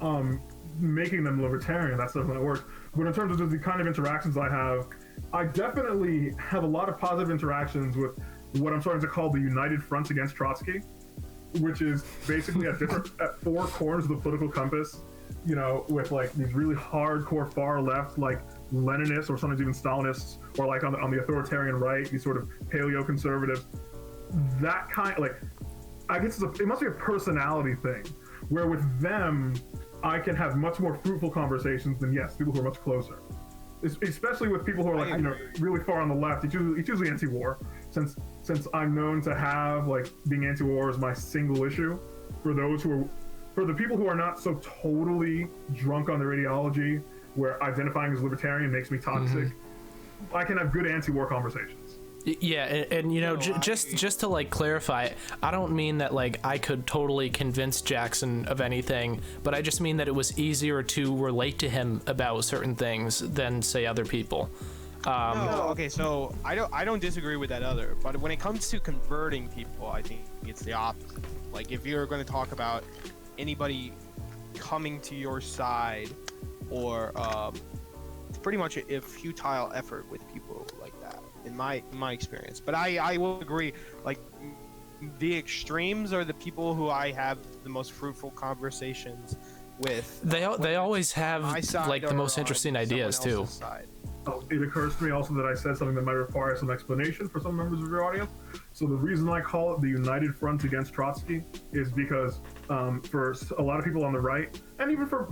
making them libertarian, that stuff when it works, but in terms of just the kind of interactions I definitely have a lot of positive interactions with what I'm starting to call the United Front Against Trotsky, which is basically at four corners of the political compass, with like these really hardcore far left, like Leninists or sometimes even Stalinists, or like on the authoritarian right, these sort of paleo-conservatives. That kind, like, I guess it must be a personality thing, where with them, I can have much more fruitful conversations than, people who are much closer. Especially with people who are like, really far on the left. It's usually anti-war, since I'm known to have like being anti-war is my single issue. For the people who are not so totally drunk on their ideology, where identifying as libertarian makes me toxic, I can have good anti-war conversations. Yeah, and just to like clarify, I don't mean that like I could totally convince Jackson of anything, but I just mean that it was easier to relate to him about certain things than say other people. Okay, so I don't disagree with that other, but when it comes to converting people, I think it's the opposite. Like if you're going to talk about anybody coming to your side, or pretty much a futile effort with people like that, in my experience. But I will agree, like the extremes are the people who I have the most fruitful conversations with. They always have my side like the or most on interesting someone ideas too. else's side. Oh, it occurs to me also that I said something that might require some explanation for some members of your audience. So the reason I call it the United Front against Trotsky is because for a lot of people on the right, and even for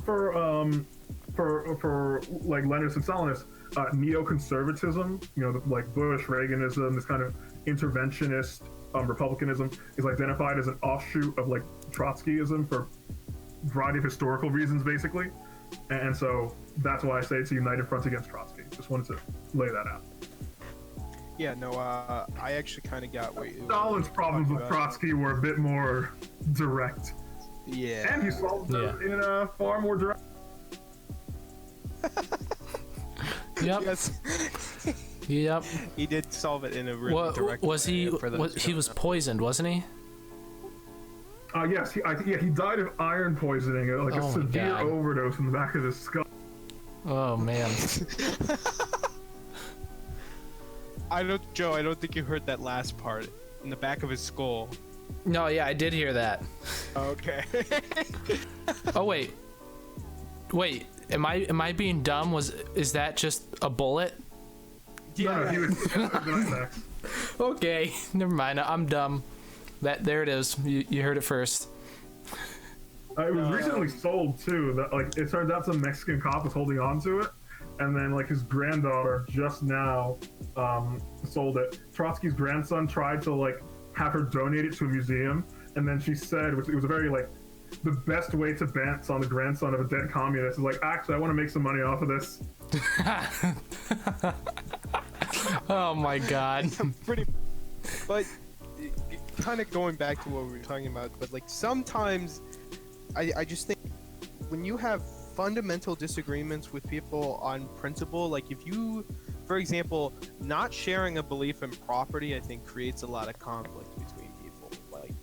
like Leninists and Stalinists, neoconservatism, like Bush, Reaganism, this kind of interventionist republicanism is identified as an offshoot of like Trotskyism for a variety of historical reasons, basically. And so that's why I say it's a United Front against Trotsky. Just wanted to lay that out. Yeah, no, I actually kind of got what you. Stalin's problems with Trotsky were a bit more direct. Yeah. And he solved them in a far more direct. Yep. Yes. Yep. He did solve it in a really direct was way. he was poisoned, wasn't he? Yes, he died of iron poisoning, like a severe overdose in the back of his skull. Oh man. I don't think you heard that last part in the back of his skull. No, yeah, I did hear that. Okay. Oh wait, am I being dumb? Is that just a bullet? Yeah. No, he was. Okay, never mind. I'm dumb. There it is. You heard it first. It was recently sold too. That like it turns out some Mexican cop was holding on to it, and then like his granddaughter just now sold it. Trotsky's grandson tried to like have her donate it to a museum, and then she said, which it was a very like the best way to bounce on the grandson of a dead communist is like, actually, I want to make some money off of this. Oh my god. Pretty, but kind of going back to what we were talking about, but like sometimes I just think when you have fundamental disagreements with people on principle, like if you, for example, not sharing a belief in property, I think creates a lot of conflict between people. Like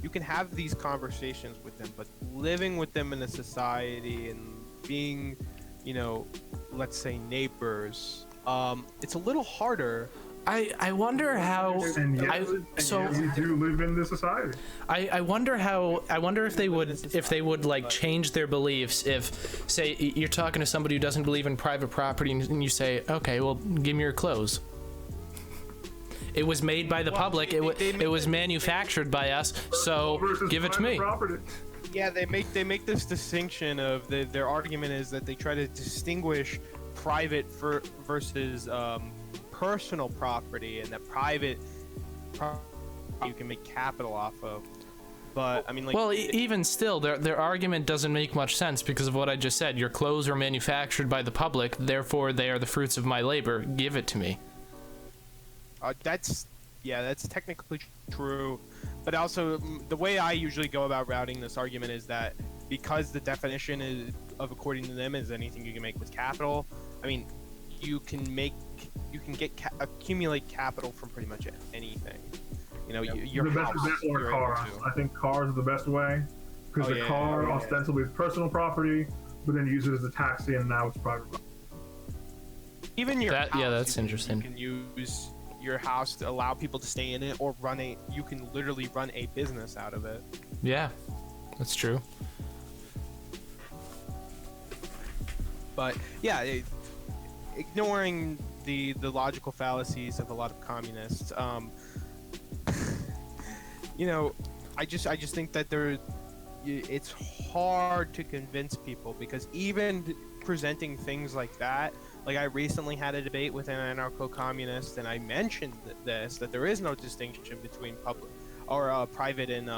you can have these conversations with them, but living with them in a society and being, let's say neighbors, it's a little harder. I wonder how. And yet we do live in this society. I wonder if they would like change their beliefs if, say, you're talking to somebody who doesn't believe in private property and you say, okay, well, give me your clothes. It was made by the public. It was manufactured by us. So give it to me. Property. Yeah, they make this distinction of their argument is that they try to distinguish private versus personal property, and that private property you can make capital off of. But I mean, like, well, even still, their argument doesn't make much sense because of what I just said. Your clothes are manufactured by the public, therefore they are the fruits of my labor. Give it to me. That's technically true, but also the way I usually go about routing this argument is that because the definition is according to them is anything you can make with capital. I mean, you can accumulate capital from pretty much anything. Your the house. best example are cars. I think cars are the best way because the car ostensibly is personal property, but then you use it as a taxi, and now it's private property. Even your house, that's interesting. You can use your house to allow people to stay in it, or you can literally run a business out of it. Yeah, that's true. But yeah, ignoring the logical fallacies of a lot of communists, I just think that it's hard to convince people, because even presenting things like that, like I recently had a debate with an anarcho-communist, and I mentioned that there is no distinction between public or private and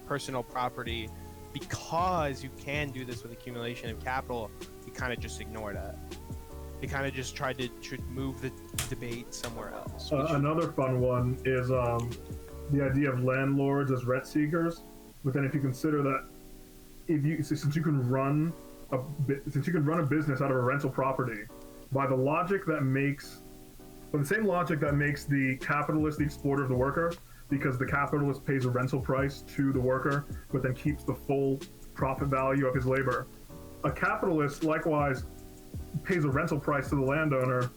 personal property, because you can do this with accumulation of capital. He kind of just ignored that. He kind of just tried to move the debate somewhere else. Another fun one is the idea of landlords as rent seekers. But then if you consider that since you can run a business out of a rental property, by the same logic that makes the capitalist the exploiter of the worker, because the capitalist pays a rental price to the worker, but then keeps the full profit value of his labor. A capitalist likewise pays a rental price to the landowner,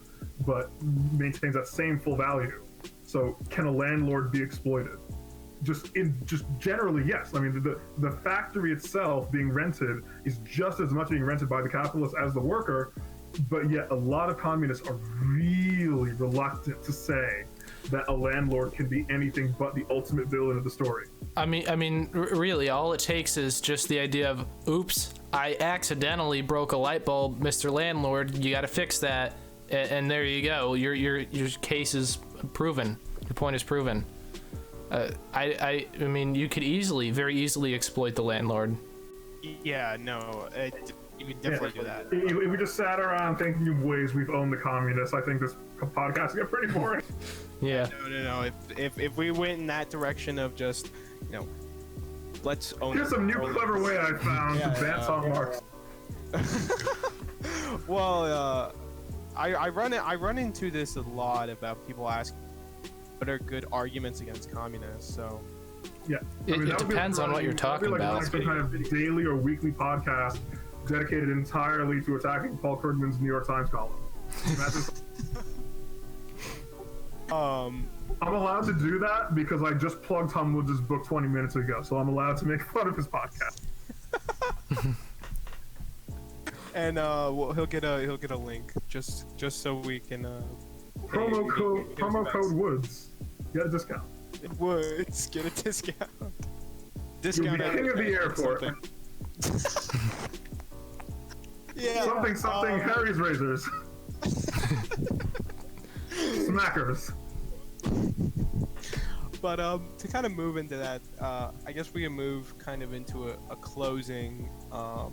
but maintains that same full value. So can a landlord be exploited? just generally, yes. I mean, the factory itself being rented is just as much being rented by the capitalist as the worker, but yet a lot of communists are really reluctant to say that a landlord can be anything but the ultimate villain of the story. Really, all it takes is just the idea of, oops, I accidentally broke a light bulb, Mr. Landlord, you got to fix that, and there you go. Your case is proven. Your point is proven. I mean, you could very easily exploit the landlord. Yeah, no, you could definitely do that. If we just sat around thinking of ways we've owned the communists, I think this podcast would get pretty boring. Yeah. No. If we went in that direction of just, let's own. Here's some new clever way I found to dance on Marx. Well, I run into this a lot about people asking what are good arguments against communists. So yeah, it depends on what you're talking about. Some kind of daily or weekly podcast dedicated entirely to attacking Paul Krugman's New York Times column. I'm allowed to do that because I just plugged Tom Woods' book 20 minutes ago, so I'm allowed to make fun of his podcast. And he'll get a link just so we can promo code Woods, get a discount. Woods, get a discount. Discount. You'll be king of the airport. Yeah. Something. Harry's razors. Smackers. But to kind of move into that, I guess we can move kind of into a closing on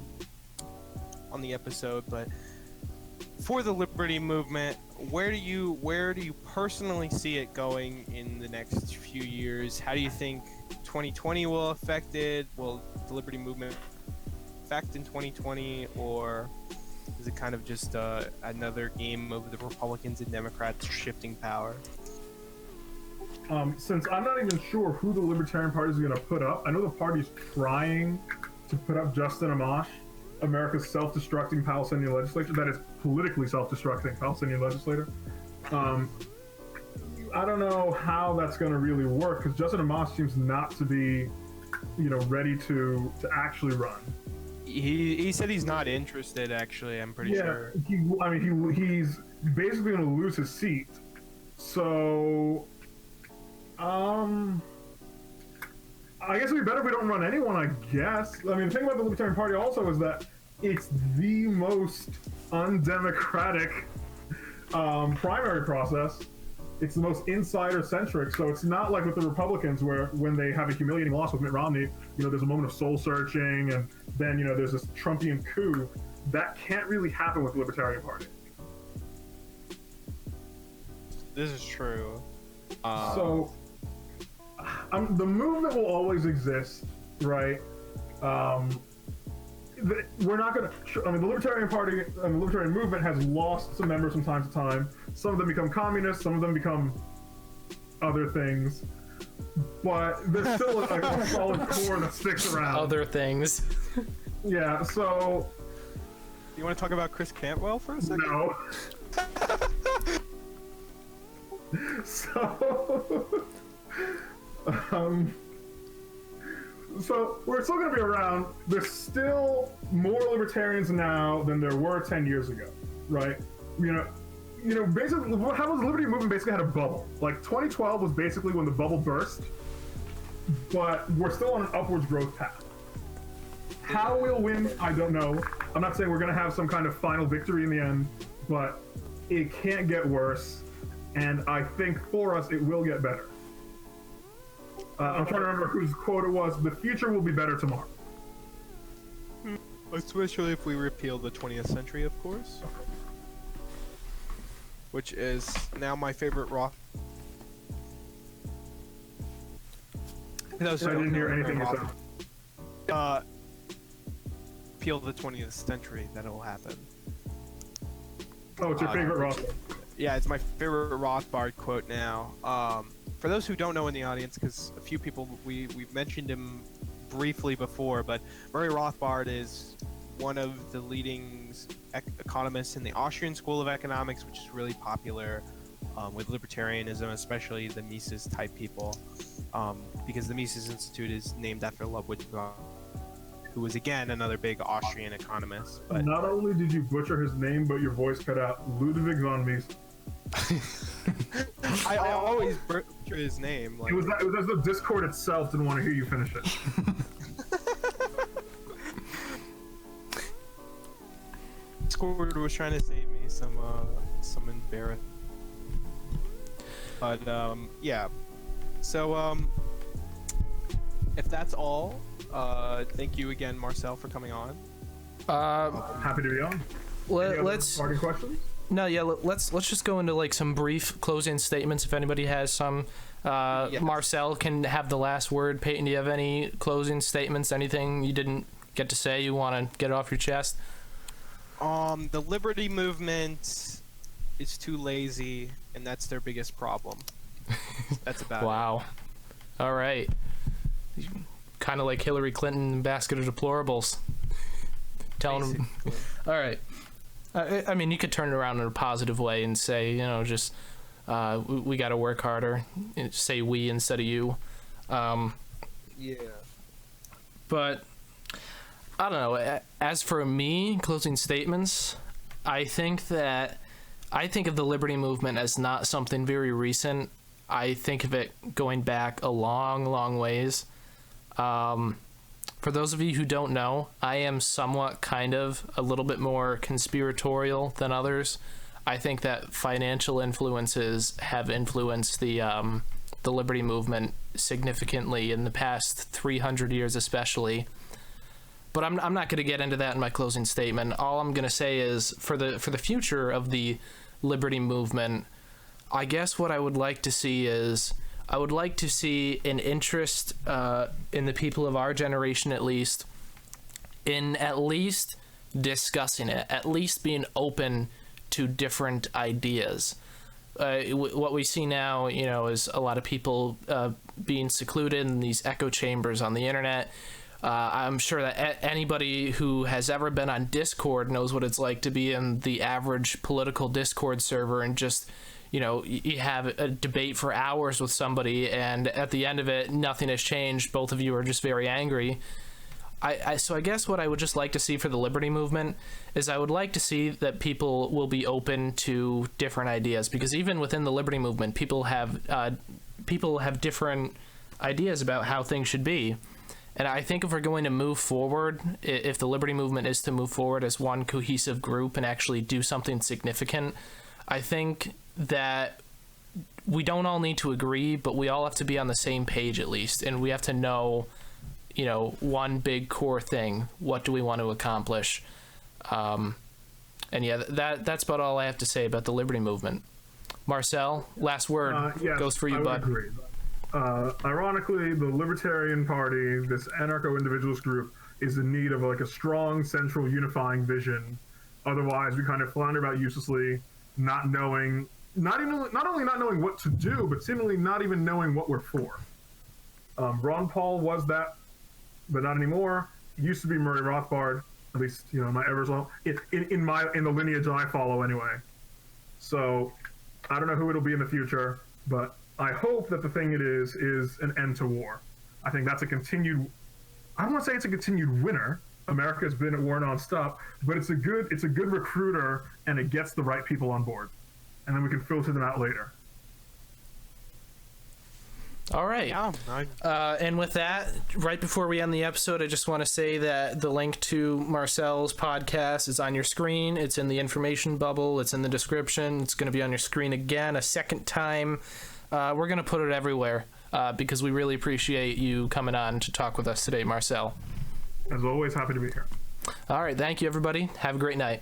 the episode. But for the Liberty Movement, where do you personally see it going in the next few years? How do you think 2020 will affect it? Will the Liberty Movement affect in 2020, or is it kind of just another game of the Republicans and Democrats shifting power? Since I'm not even sure who the Libertarian Party is going to put up, I know the party's trying to put up Justin Amash, America's self-destructing Palestinian legislator, that is politically self-destructing Palestinian legislator. I don't know how that's going to really work, because Justin Amash seems not to be, ready to actually run. He said he's not interested, actually, I'm pretty sure. He's basically going to lose his seat. So, I guess it'd be better if we don't run anyone, I guess. I mean, the thing about the Libertarian Party also is that it's the most undemocratic primary process. It's the most insider-centric, so it's not like with the Republicans where when they have a humiliating loss with Mitt Romney, there's a moment of soul-searching, and then, there's this Trumpian coup. That can't really happen with the Libertarian Party. This is true. So, the movement will always exist, right? We're not going to... the Libertarian Party and the Libertarian movement has lost some members from time to time. Some of them become communists, some of them become other things. But there's still a solid core that sticks around. Other things. Yeah, so... You want to talk about Chris Cantwell for a second? No. So we're still going to be around. There's still more libertarians now than there were 10 years ago, right? Basically, what happened was the Liberty Movement basically had a bubble. Like 2012 was basically when the bubble burst, but we're still on an upwards growth path. How we'll win, I don't know. I'm not saying we're going to have some kind of final victory in the end, but it can't get worse. And I think for us, it will get better. I'm trying to remember whose quote it was. The future will be better tomorrow. Especially if we repeal the 20th century, of course. Which is now my favorite rock. I didn't hear anything you said. Repeal the 20th century, that'll happen. Oh, it's your favorite rock. Yeah, it's my favorite Rothbard quote now. For those who don't know in the audience, because a few people, we've mentioned him briefly before, but Murray Rothbard is one of the leading economists in the Austrian School of Economics, which is really popular. with libertarianism, especially the Mises type people, because the Mises Institute is named after Ludwig von, who was again another big Austrian economist. But not only did you butcher his name, but your voice cut out. Ludwig von Mises. I always butcher his name. Like, it was as though Discord itself didn't want to hear you finish it. Discord was trying to save me some embarrassment. But yeah. So if that's all, thank you again, Marcel, for coming on. Happy to be on. Let's party questions. No, yeah. Let's just go into like some brief closing statements. If anybody has some, Yes. Marcel can have the last word. Peyton, do you have any closing statements? Anything you didn't get to say you want to get off your chest? The liberty movement is too lazy, and that's their biggest problem. That's about Wow. All right. Kind of like Hillary Clinton, basket of deplorables. Telling them. All right. I mean, you could turn it around in a positive way and say, you know, just we got to work harder. Say we instead of you. Yeah. But I don't know. As for me, closing statements, I think of the liberty movement as not something very recent. I think of it going back a long, long ways. For those of you who don't know, I am somewhat kind of a little bit more conspiratorial than others. I think that financial influences have influenced the liberty movement significantly in the past 300 years especially. But I'm not going to get into that in my closing statement. All I'm going to say is for the future of the liberty movement, I guess what I would like to see is I would like to see an interest in the people of our generation, at least discussing it, at least being open to different ideas. What we see now, you know, is a lot of people being secluded in these echo chambers on the internet. I'm sure that anybody who has ever been on Discord knows what it's like to be in the average political Discord server and just, you know, you have a debate for hours with somebody, and at the end of it, nothing has changed. Both of you are just very angry. So I guess what I would just like to see for the liberty movement is I would like to see that people will be open to different ideas, because even within the liberty movement, people have different ideas about how things should be. And I think if we're going to move forward, if the liberty movement is to move forward as one cohesive group and actually do something significant, I think that we don't all need to agree, but we all have to be on the same page at least. And we have to know, you know, one big core thing. What do we want to accomplish? And yeah, that's about all I have to say about the liberty movement. Marcel, last word goes for you, bud. Agree. Ironically, the Libertarian Party, this anarcho-individualist group, is in need of like a strong, central, unifying vision. Otherwise, we kind of flounder about uselessly, not only not knowing what to do, but seemingly not even knowing what we're for. Ron Paul was that, but not anymore. It used to be Murray Rothbard, at least, you know, in my Eversol, in the lineage I follow anyway. So I don't know who it'll be in the future, but I hope that the thing it is an end to war. I think that's I don't want to say it's a continued winner. America has been at war nonstop, but it's a good recruiter, and it gets the right people on board. And then we can filter them out later. All right. Yeah. And with that, right before we end the episode, I just want to say that the link to Marcel's podcast is on your screen. It's in the information bubble. It's in the description. It's going to be on your screen again a second time. We're going to put it everywhere because we really appreciate you coming on to talk with us today, Marcel. As always, happy to be here. All right. Thank you, everybody. Have a great night.